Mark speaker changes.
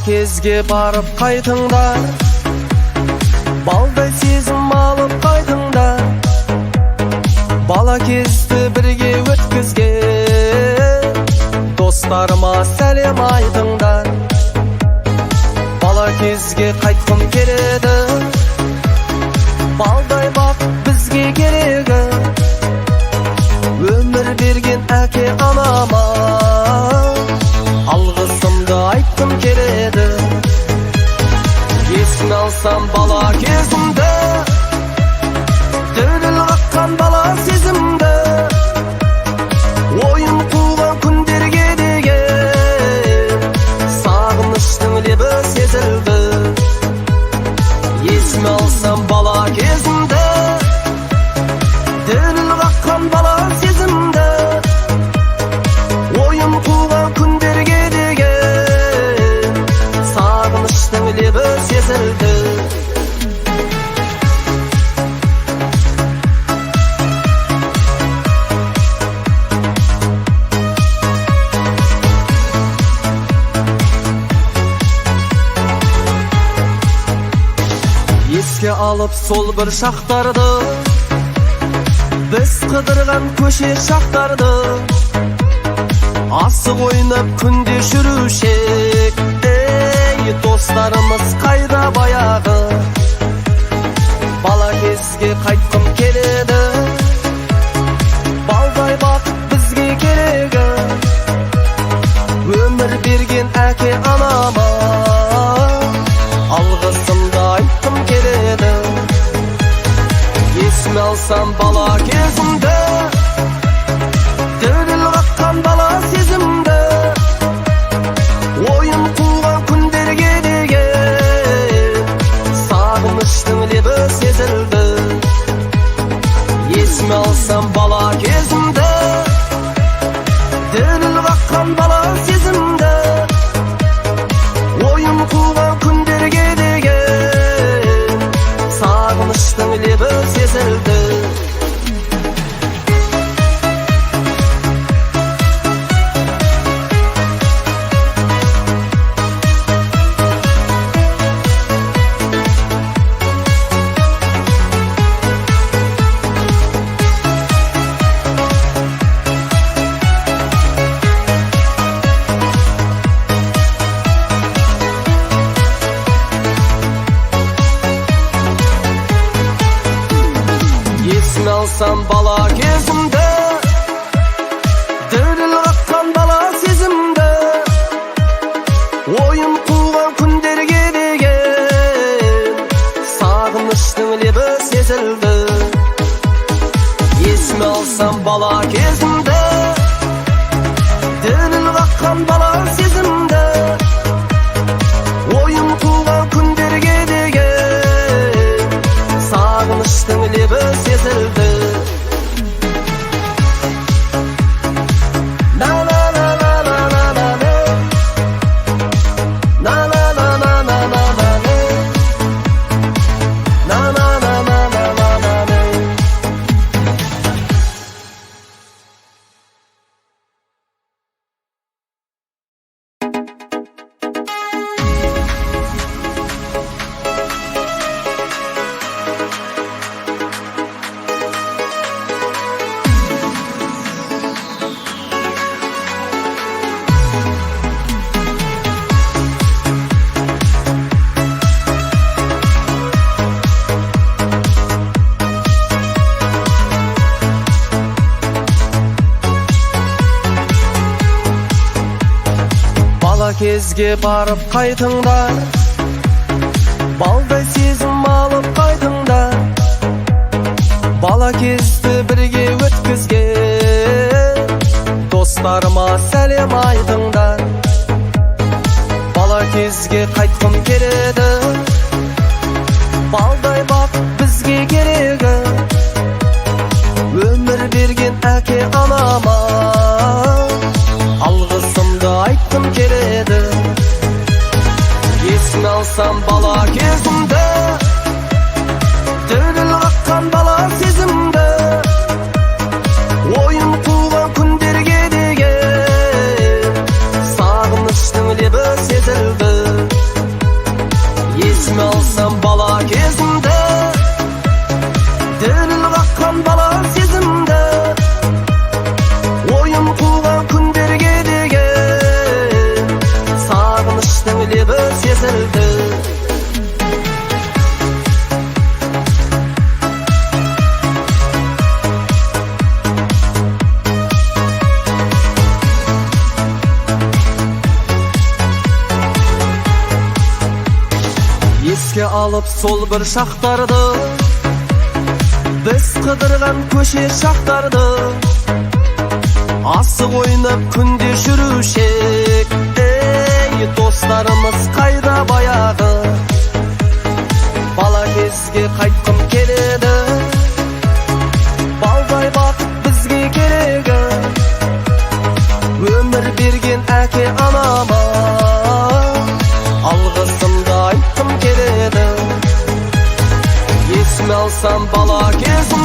Speaker 1: Кезге барып қайтыңдар, балдай сезім алып қайтыңдар. Бала кезді бірге өткізген достарыма сәлем айтыңдар. Бала кезге қайтқым келеді, балдай бақ бізге керегі. Өмір берген әке анама алғысымды айтқым келеді. Есін алсам бала кезімді, діріл қаққан бала сезімді, ойын қуған күндерге деген сағыныштың лебі сезілді. Есін алсам бала кезімді, діріл қаққан бала сезімді, ойын қуған күндерге деген сағыныштың лебі сезілді. Еске алып сол бір шақтарды, біз қыдырған көше шақтарды, асық ойнап күнде жүрушек. Ей, достарымыз қайда баяғы? Бала кезге қайтқым келеді, балдай бақыт бізге керегі. Өмір берген әке анама алғысымды айтқым келеді. Есін алсам бала кезімді, діріл қаққан бала сезімді, ойын қуған күндерге деген сағыныштың лебі сезілді. Есін алсам бала кезімді, діріл қаққан бала сезімді, ойын қуған күндерге деген сағыныштың лебі сезілді. Есін алсам бала кезімді, діріл қаққан бала сезімді, ойын қуған күндерге деген сағыныштың лебі сезілді. Есін алсам бала кезімді, діріл қаққан бала сезімді, ойын қуған күндерге деген сағыныштың лебі сезілді. кезге барып қайтыңдар, балдай сезім алып қайтыңдар. Бала кезді бірге өткізген достарыма сәлем айтыңдар. Бала kezge qaytqım keledi. Balday bakıp bizge keregi, ömür bergen ake anama algısımdı aytqım keledi. Esini alsam bala kezimde, dönül qakkan bala sezimde, oyun quvgan kunderge degen sağınıştın lebi sezildi. Esini alsam bala kezimde, dönül qakkan bala sezimde, oyun quvgan kunderge degen sağınıştın lebi sezildi. Esке alıp sol bir şaxtardı, biz qıdırgan köşe şaxtardı. Asık oynap kunde жүрüşek, ey dostlarımız qayda bayağı. Bala kezge qaytqım keledi, balday bakıp bizge keregi, ömür bergen ake anama algısımda aytqım keledi. Esini alsam bala kezim